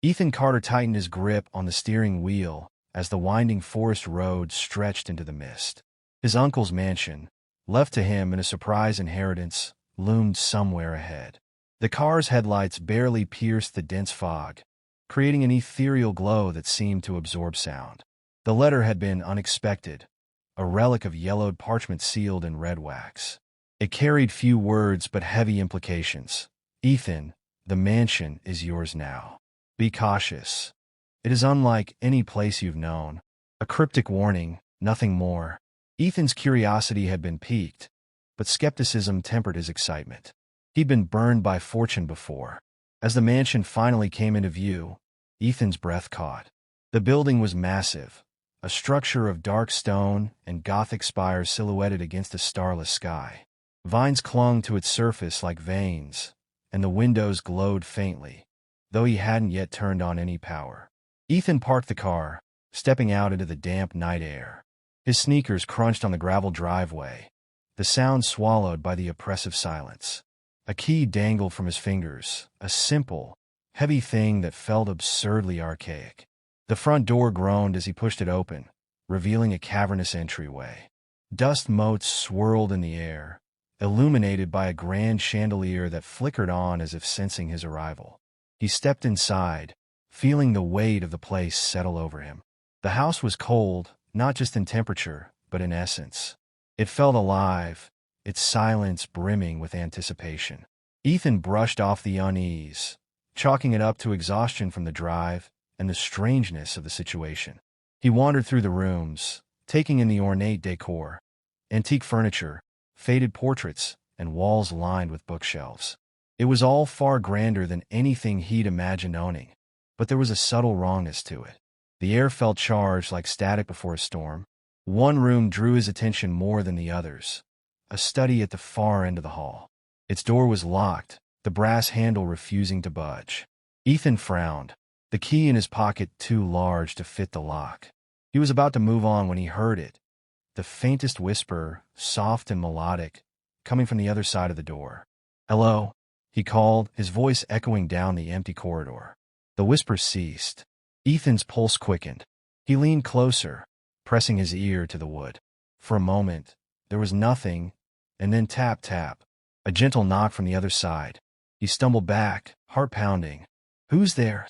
Ethan Carter tightened his grip on the steering wheel as the winding forest road stretched into the mist. His uncle's mansion, left to him in a surprise inheritance, loomed somewhere ahead. The car's headlights barely pierced the dense fog, creating an ethereal glow that seemed to absorb sound. The letter had been unexpected, a relic of yellowed parchment sealed in red wax. It carried few words but heavy implications. Ethan, the mansion is yours now. Be cautious. It is unlike any place you've known. A cryptic warning, nothing more. Ethan's curiosity had been piqued, but skepticism tempered his excitement. He'd been burned by fortune before. As the mansion finally came into view, Ethan's breath caught. The building was massive, a structure of dark stone and Gothic spires silhouetted against a starless sky. Vines clung to its surface like veins, and the windows glowed faintly, though he hadn't yet turned on any power. Ethan parked the car, stepping out into the damp night air. His sneakers crunched on the gravel driveway, the sound swallowed by the oppressive silence. A key dangled from his fingers, a simple, heavy thing that felt absurdly archaic. The front door groaned as he pushed it open, revealing a cavernous entryway. Dust motes swirled in the air, illuminated by a grand chandelier that flickered on as if sensing his arrival. He stepped inside, feeling the weight of the place settle over him. The house was cold, not just in temperature, but in essence. It felt alive, its silence brimming with anticipation. Ethan brushed off the unease, chalking it up to exhaustion from the drive and the strangeness of the situation. He wandered through the rooms, taking in the ornate decor, antique furniture, faded portraits, and walls lined with bookshelves. It was all far grander than anything he'd imagined owning, but there was a subtle wrongness to it. The air felt charged like static before a storm. One room drew his attention more than the others, a study at the far end of the hall. Its door was locked, the brass handle refusing to budge. Ethan frowned, the key in his pocket too large to fit the lock. He was about to move on when he heard it, the faintest whisper, soft and melodic, coming from the other side of the door. "Hello," he called, his voice echoing down the empty corridor. The whisper ceased. Ethan's pulse quickened. He leaned closer, pressing his ear to the wood. For a moment, there was nothing, and then tap, tap, a gentle knock from the other side. He stumbled back, heart pounding. "Who's there?"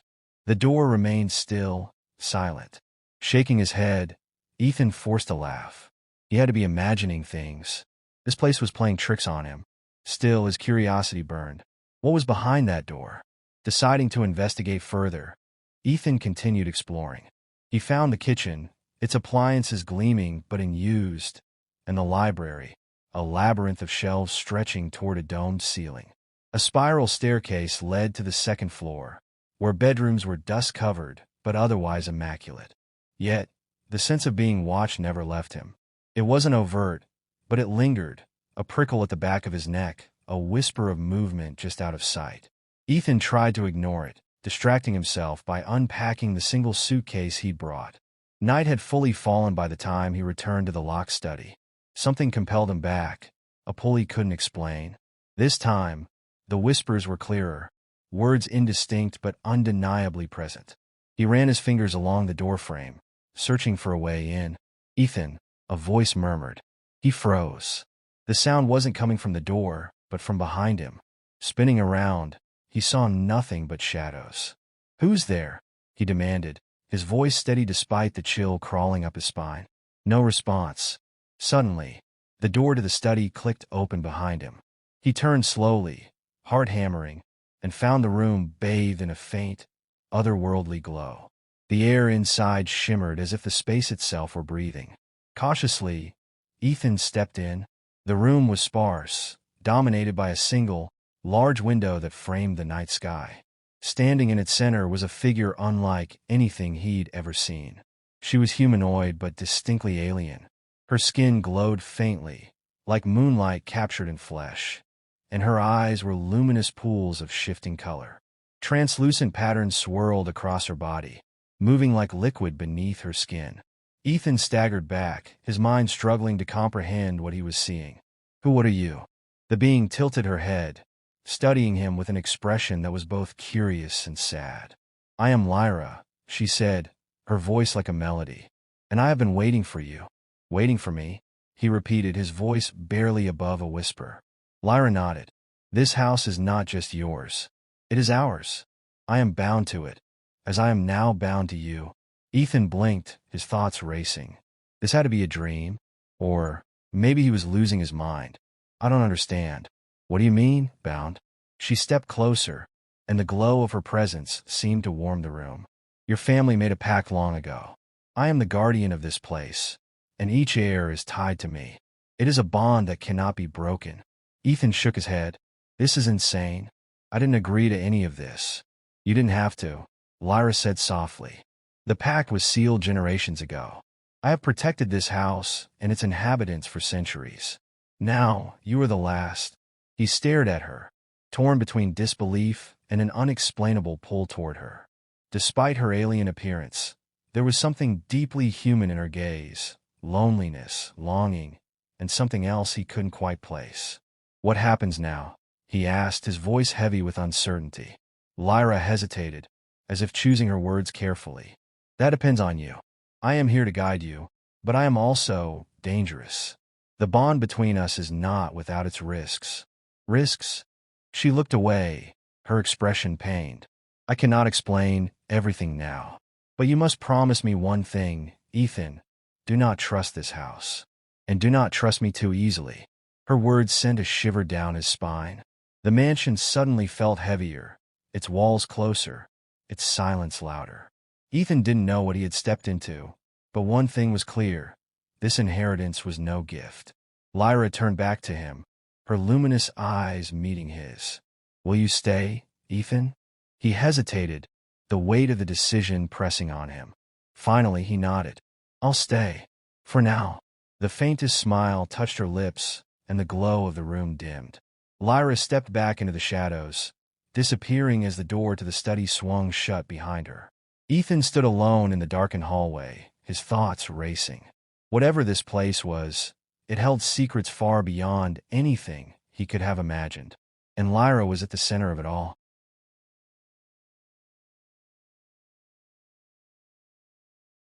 The door remained still, silent. Shaking his head, Ethan forced a laugh. He had to be imagining things. This place was playing tricks on him. Still, his curiosity burned. What was behind that door? Deciding to investigate further, Ethan continued exploring. He found the kitchen, its appliances gleaming but unused, and the library, a labyrinth of shelves stretching toward a domed ceiling. A spiral staircase led to the second floor, where bedrooms were dust-covered but otherwise immaculate. Yet, the sense of being watched never left him. It wasn't overt, but it lingered, a prickle at the back of his neck, a whisper of movement just out of sight. Ethan tried to ignore it, distracting himself by unpacking the single suitcase he'd brought. Night had fully fallen by the time he returned to the locked study. Something compelled him back, a pull he couldn't explain. This time, the whispers were clearer, words indistinct but undeniably present. He ran his fingers along the doorframe, searching for a way in. "Ethan," a voice murmured. He froze. The sound wasn't coming from the door, but from behind him. Spinning around, he saw nothing but shadows. "Who's there?" he demanded, his voice steady despite the chill crawling up his spine. No response. Suddenly, the door to the study clicked open behind him. He turned slowly, heart hammering, and found the room bathed in a faint, otherworldly glow. The air inside shimmered as if the space itself were breathing. Cautiously, Ethan stepped in. The room was sparse, dominated by a single, large window that framed the night sky. Standing in its center was a figure unlike anything he'd ever seen. She was humanoid but distinctly alien. Her skin glowed faintly, like moonlight captured in flesh, and her eyes were luminous pools of shifting color. Translucent patterns swirled across her body, moving like liquid beneath her skin. Ethan staggered back, his mind struggling to comprehend what he was seeing. What are you?" The being tilted her head, studying him with an expression that was both curious and sad. I am Lyra, she said, her voice like a melody. And I have been waiting for you. Waiting for me? He repeated, his voice barely above a whisper. Lyra nodded. This house is not just yours. It is ours. I am bound to it, as I am now bound to you. Ethan blinked, his thoughts racing. This had to be a dream, or maybe he was losing his mind. I don't understand. What do you mean, bound? She stepped closer, and the glow of her presence seemed to warm the room. Your family made a pact long ago. I am the guardian of this place, and each heir is tied to me. It is a bond that cannot be broken. Ethan shook his head. This is insane. I didn't agree to any of this. You didn't have to, Lyra said softly. The pact was sealed generations ago. I have protected this house and its inhabitants for centuries. Now, you are the last. He stared at her, torn between disbelief and an unexplainable pull toward her. Despite her alien appearance, there was something deeply human in her gaze, loneliness, longing, and something else he couldn't quite place. What happens now? He asked, his voice heavy with uncertainty. Lyra hesitated, as if choosing her words carefully. That depends on you. I am here to guide you, but I am also dangerous. The bond between us is not without its risks. Risks? She looked away, her expression pained. I cannot explain everything now. But you must promise me one thing, Ethan. Do not trust this house. And do not trust me too easily. Her words sent a shiver down his spine. The mansion suddenly felt heavier, its walls closer, its silence louder. Ethan didn't know what he had stepped into, but one thing was clear. This inheritance was no gift. Lyra turned back to him, her luminous eyes meeting his. Will you stay, Ethan? He hesitated, the weight of the decision pressing on him. Finally, he nodded. I'll stay. For now. The faintest smile touched her lips, and the glow of the room dimmed. Lyra stepped back into the shadows, disappearing as the door to the study swung shut behind her. Ethan stood alone in the darkened hallway, his thoughts racing. Whatever this place was, it held secrets far beyond anything he could have imagined. And Lyra was at the center of it all.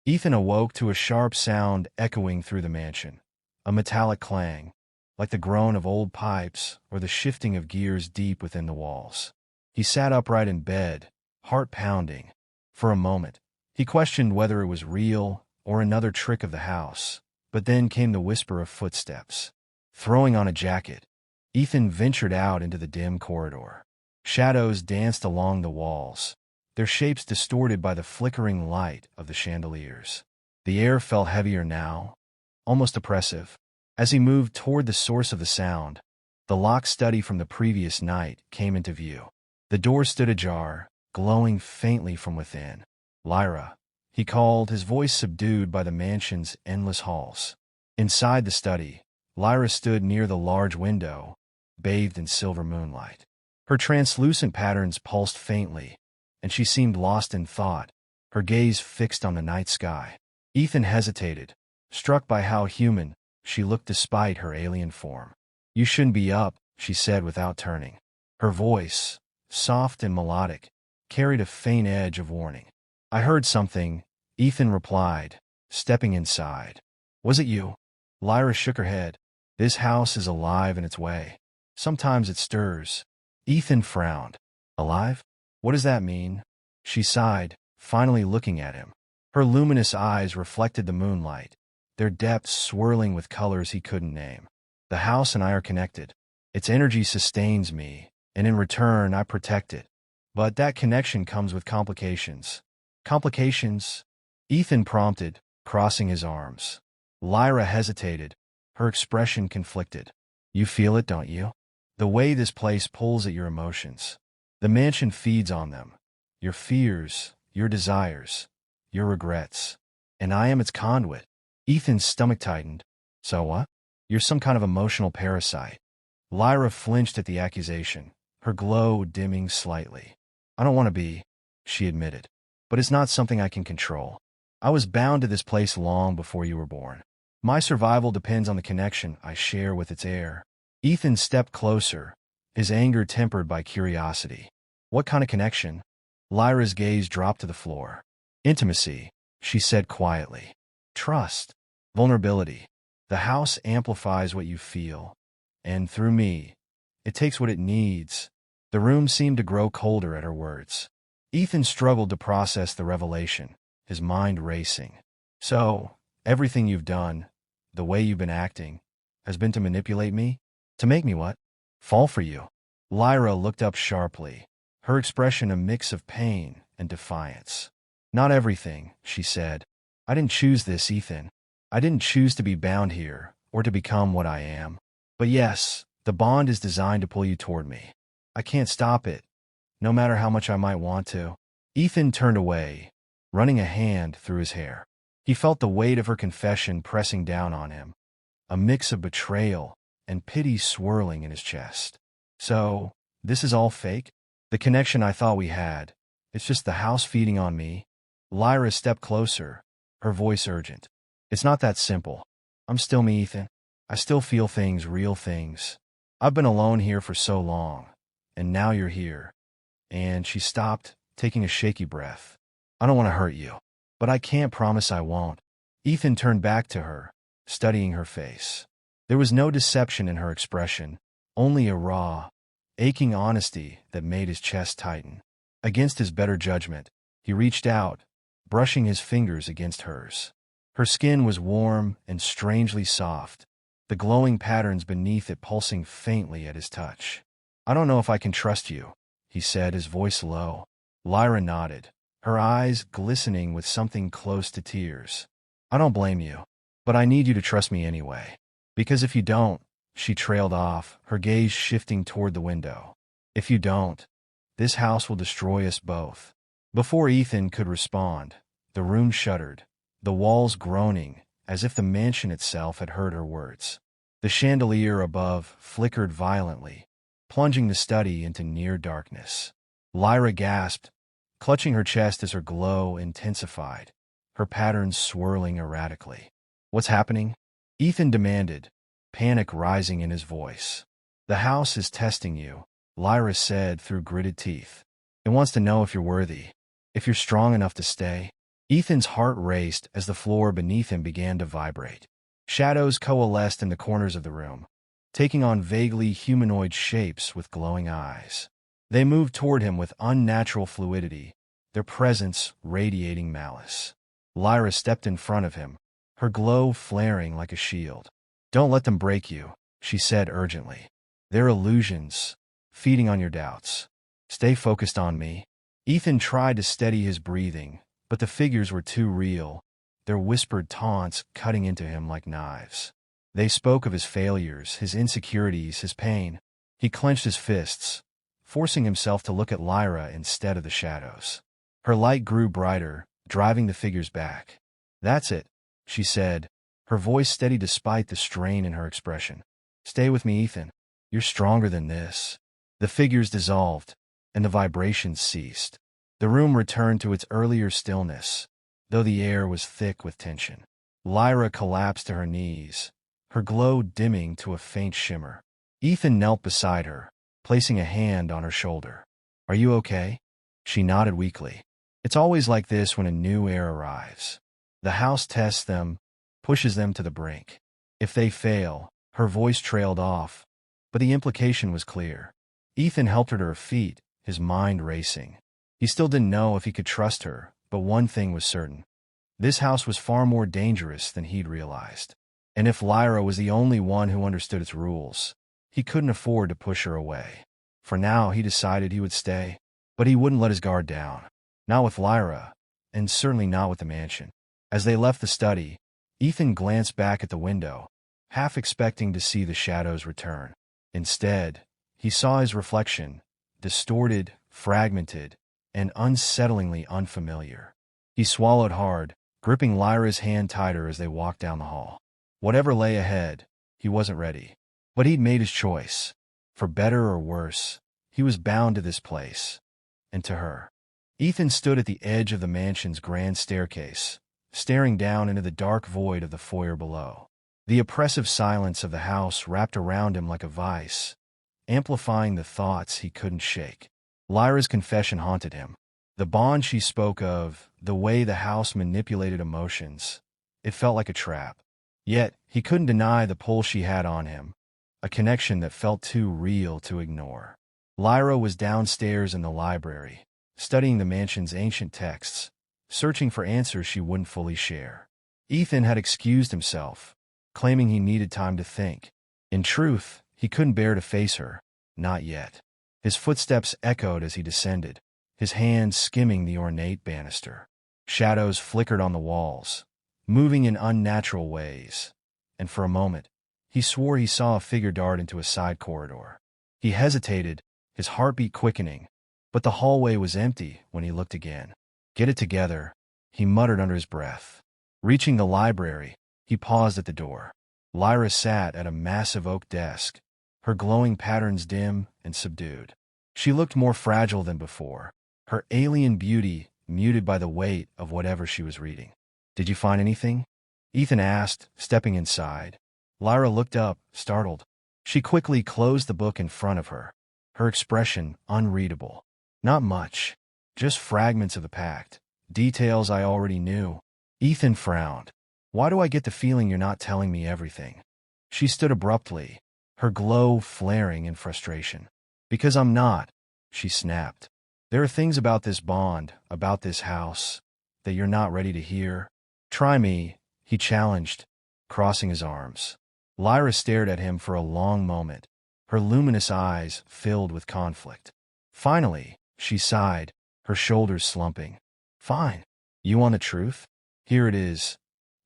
Ethan awoke to a sharp sound echoing through the mansion, a metallic clang, like the groan of old pipes or the shifting of gears deep within the walls. He sat upright in bed, heart pounding. For a moment, he questioned whether it was real or another trick of the house, but then came the whisper of footsteps. Throwing on a jacket, Ethan ventured out into the dim corridor. Shadows danced along the walls, their shapes distorted by the flickering light of the chandeliers. The air felt heavier now, almost oppressive. As he moved toward the source of the sound, the locked study from the previous night came into view. The door stood ajar, glowing faintly from within. Lyra, he called, his voice subdued by the mansion's endless halls. Inside the study, Lyra stood near the large window, bathed in silver moonlight. Her translucent patterns pulsed faintly, and she seemed lost in thought, her gaze fixed on the night sky. Ethan hesitated, struck by how human she looked despite her alien form. You shouldn't be up, she said without turning. Her voice, soft and melodic, carried a faint edge of warning. I heard something, Ethan replied, stepping inside. Was it you? Lyra shook her head. This house is alive in its way. Sometimes it stirs. Ethan frowned. Alive? What does that mean? She sighed, finally looking at him. Her luminous eyes reflected the moonlight, their depths swirling with colors he couldn't name. The house and I are connected. Its energy sustains me, and in return I protect it. But that connection comes with complications. Complications? Ethan prompted, crossing his arms. Lyra hesitated, her expression conflicted. You feel it, don't you? The way this place pulls at your emotions. The mansion feeds on them. Your fears, your desires, your regrets. And I am its conduit. Ethan's stomach tightened. So what? You're some kind of emotional parasite. Lyra flinched at the accusation, her glow dimming slightly. I don't want to be, she admitted. But it's not something I can control. I was bound to this place long before you were born. My survival depends on the connection I share with its heir. Ethan stepped closer, his anger tempered by curiosity. What kind of connection? Lyra's gaze dropped to the floor. Intimacy, she said quietly. Trust. Vulnerability. The house amplifies what you feel. And through me, it takes what it needs. The room seemed to grow colder at her words. Ethan struggled to process the revelation, his mind racing. So, everything you've done, the way you've been acting, has been to manipulate me? To make me what? Fall for you. Lyra looked up sharply, her expression a mix of pain and defiance. Not everything, she said. I didn't choose this, Ethan. I didn't choose to be bound here, or to become what I am. But yes, the bond is designed to pull you toward me. I can't stop it, no matter how much I might want to. Ethan turned away, running a hand through his hair. He felt the weight of her confession pressing down on him, a mix of betrayal and pity swirling in his chest. So, this is all fake? The connection I thought we had, it's just the house feeding on me? Lyra stepped closer, her voice urgent. It's not that simple. I'm still me, Ethan. I still feel things, real things. I've been alone here for so long, and now you're here. And she stopped, taking a shaky breath. I don't want to hurt you, but I can't promise I won't. Ethan turned back to her, studying her face. There was no deception in her expression, only a raw, aching honesty that made his chest tighten. Against his better judgment, he reached out, brushing his fingers against hers. Her skin was warm and strangely soft, the glowing patterns beneath it pulsing faintly at his touch. I don't know if I can trust you, he said, his voice low. Lyra nodded, her eyes glistening with something close to tears. I don't blame you, but I need you to trust me anyway. Because if you don't, she trailed off, her gaze shifting toward the window. If you don't, this house will destroy us both. Before Ethan could respond, the room shuddered, the walls groaning, as if the mansion itself had heard her words. The chandelier above flickered violently, plunging the study into near darkness. Lyra gasped, clutching her chest as her glow intensified, her patterns swirling erratically. What's happening? Ethan demanded, panic rising in his voice. The house is testing you, Lyra said through gritted teeth. It wants to know if you're worthy, if you're strong enough to stay. Ethan's heart raced as the floor beneath him began to vibrate. Shadows coalesced in the corners of the room, taking on vaguely humanoid shapes with glowing eyes. They moved toward him with unnatural fluidity, their presence radiating malice. Lyra stepped in front of him, her glow flaring like a shield. Don't let them break you, she said urgently. They're illusions, feeding on your doubts. Stay focused on me. Ethan tried to steady his breathing, but the figures were too real, their whispered taunts cutting into him like knives. They spoke of his failures, his insecurities, his pain. He clenched his fists, forcing himself to look at Lyra instead of the shadows. Her light grew brighter, driving the figures back. That's it, she said, her voice steady despite the strain in her expression. Stay with me, Ethan. You're stronger than this. The figures dissolved, and the vibrations ceased. The room returned to its earlier stillness, though the air was thick with tension. Lyra collapsed to her knees, her glow dimming to a faint shimmer. Ethan knelt beside her, placing a hand on her shoulder. Are you okay? She nodded weakly. It's always like this when a new heir arrives. The house tests them, pushes them to the brink. If they fail, her voice trailed off, but the implication was clear. Ethan helped her to her feet, his mind racing. He still didn't know if he could trust her, but one thing was certain. This house was far more dangerous than he'd realized. And if Lyra was the only one who understood its rules, he couldn't afford to push her away. For now, he decided he would stay, but he wouldn't let his guard down. Not with Lyra, and certainly not with the mansion. As they left the study, Ethan glanced back at the window, half expecting to see the shadows return. Instead, he saw his reflection, distorted, fragmented, and unsettlingly unfamiliar. He swallowed hard, gripping Lyra's hand tighter as they walked down the hall. Whatever lay ahead, he wasn't ready. But he'd made his choice. For better or worse, he was bound to this place, and to her. Ethan stood at the edge of the mansion's grand staircase, staring down into the dark void of the foyer below. The oppressive silence of the house wrapped around him like a vice, amplifying the thoughts he couldn't shake. Lyra's confession haunted him. The bond she spoke of, the way the house manipulated emotions, it felt like a trap. Yet, he couldn't deny the pull she had on him, a connection that felt too real to ignore. Lyra was downstairs in the library, studying the mansion's ancient texts, searching for answers she wouldn't fully share. Ethan had excused himself, claiming he needed time to think. In truth, he couldn't bear to face her, not yet. His footsteps echoed as he descended, his hands skimming the ornate banister. Shadows flickered on the walls, moving in unnatural ways, and for a moment, he swore he saw a figure dart into a side corridor. He hesitated, his heartbeat quickening, but the hallway was empty when he looked again. "Get it together," he muttered under his breath. Reaching the library, he paused at the door. Lyra sat at a massive oak desk, her glowing patterns dim and subdued. She looked more fragile than before, her alien beauty muted by the weight of whatever she was reading. "Did you find anything?" Ethan asked, stepping inside. Lyra looked up, startled. She quickly closed the book in front of her, her expression unreadable. "Not much. Just fragments of the pact. Details I already knew." Ethan frowned. "Why do I get the feeling you're not telling me everything?" She stood abruptly, her glow flaring in frustration. "Because I'm not," she snapped. "There are things about this bond, about this house, that you're not ready to hear. Try me," he challenged, crossing his arms. Lyra stared at him for a long moment, her luminous eyes filled with conflict. Finally, she sighed, her shoulders slumping. "Fine. You want the truth? Here it is.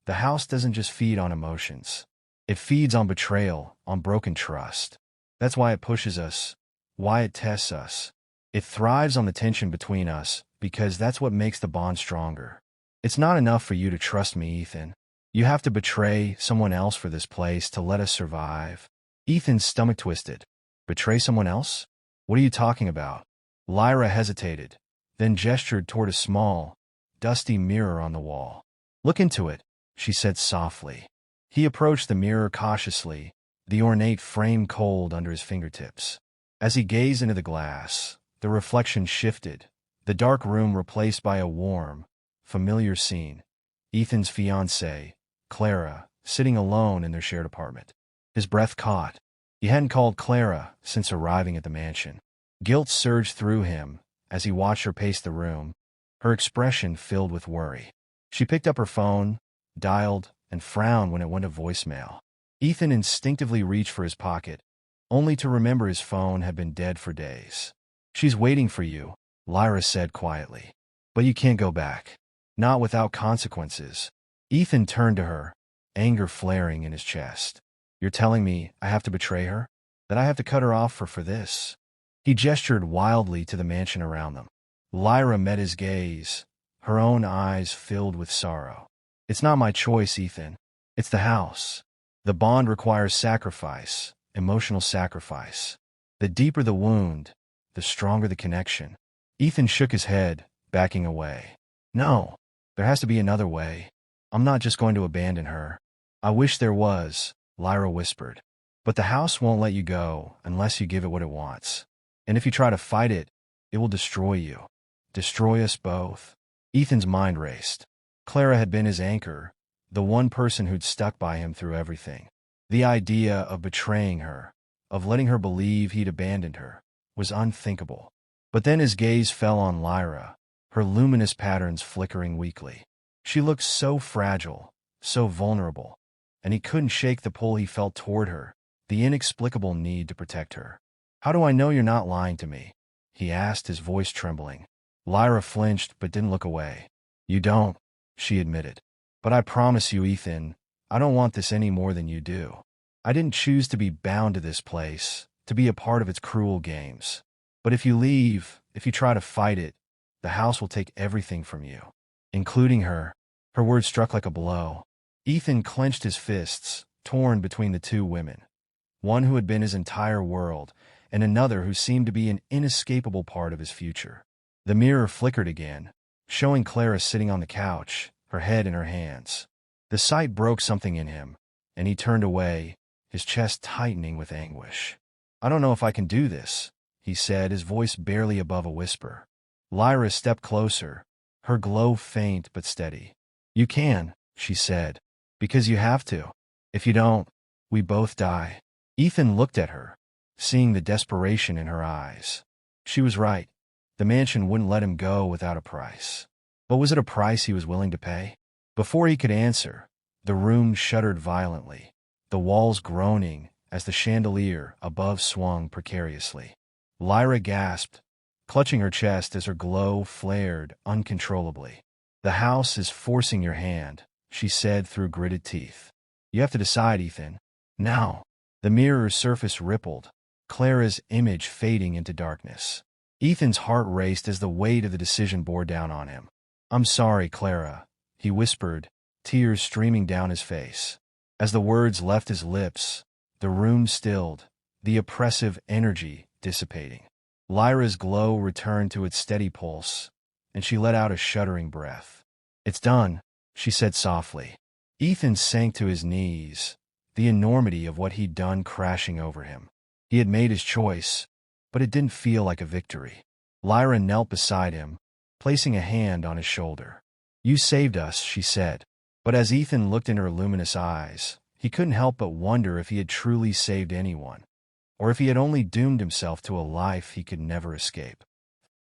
The house doesn't just feed on emotions. It feeds on betrayal, on broken trust. That's why it pushes us, why it tests us. It thrives on the tension between us, because that's what makes the bond stronger. It's not enough for you to trust me, Ethan. You have to betray someone else for this place to let us survive." Ethan's stomach twisted. "Betray someone else? What are you talking about?" Lyra hesitated, then gestured toward a small, dusty mirror on the wall. "Look into it," she said softly. He approached the mirror cautiously, the ornate frame cold under his fingertips. As he gazed into the glass, the reflection shifted, the dark room replaced by a warm, familiar scene. Ethan's fiancée, Clara, sitting alone in their shared apartment. His breath caught. He hadn't called Clara since arriving at the mansion. Guilt surged through him as he watched her pace the room, her expression filled with worry. She picked up her phone, dialed, and frowned when it went to voicemail. Ethan instinctively reached for his pocket, only to remember his phone had been dead for days. "She's waiting for you," Lyra said quietly. "But you can't go back. Not without consequences." Ethan turned to her, anger flaring in his chest. "You're telling me I have to betray her? That I have to cut her off for this?" He gestured wildly to the mansion around them. Lyra met his gaze, her own eyes filled with sorrow. "It's not my choice, Ethan. It's the house. The bond requires sacrifice, emotional sacrifice. The deeper the wound, the stronger the connection." Ethan shook his head, backing away. "No, there has to be another way. I'm not just going to abandon her." "I wish there was," Lyra whispered. "But the house won't let you go unless you give it what it wants. And if you try to fight it, it will destroy you. Destroy us both." Ethan's mind raced. Clara had been his anchor, the one person who'd stuck by him through everything. The idea of betraying her, of letting her believe he'd abandoned her, was unthinkable. But then his gaze fell on Lyra, her luminous patterns flickering weakly. She looked so fragile, so vulnerable, and he couldn't shake the pull he felt toward her, the inexplicable need to protect her. "How do I know you're not lying to me?" he asked, his voice trembling. Lyra flinched but didn't look away. "You don't," she admitted. "But I promise you, Ethan, I don't want this any more than you do. I didn't choose to be bound to this place, to be a part of its cruel games. But if you leave, if you try to fight it, the house will take everything from you, including her." Her words struck like a blow. Ethan clenched his fists, torn between the two women, one who had been his entire world, and another who seemed to be an inescapable part of his future. The mirror flickered again, showing Clara sitting on the couch, her head in her hands. The sight broke something in him, and he turned away, his chest tightening with anguish. "I don't know if I can do this," he said, his voice barely above a whisper. Lyra stepped closer, her glow faint but steady. "You can," she said, "because you have to. If you don't, we both die." Ethan looked at her, seeing the desperation in her eyes. She was right. The mansion wouldn't let him go without a price. But was it a price he was willing to pay? Before he could answer, the room shuddered violently, the walls groaning as the chandelier above swung precariously. Lyra gasped, clutching her chest as her glow flared uncontrollably. "The house is forcing your hand," she said through gritted teeth. "You have to decide, Ethan. Now." The mirror's surface rippled, Clara's image fading into darkness. Ethan's heart raced as the weight of the decision bore down on him. "I'm sorry, Clara," he whispered, tears streaming down his face. As the words left his lips, the room stilled, the oppressive energy dissipating. Lyra's glow returned to its steady pulse, and she let out a shuddering breath. "It's done," she said softly. Ethan sank to his knees, the enormity of what he'd done crashing over him. He had made his choice, but it didn't feel like a victory. Lyra knelt beside him, placing a hand on his shoulder. "You saved us," she said. But as Ethan looked in her luminous eyes, he couldn't help but wonder if he had truly saved anyone, or if he had only doomed himself to a life he could never escape.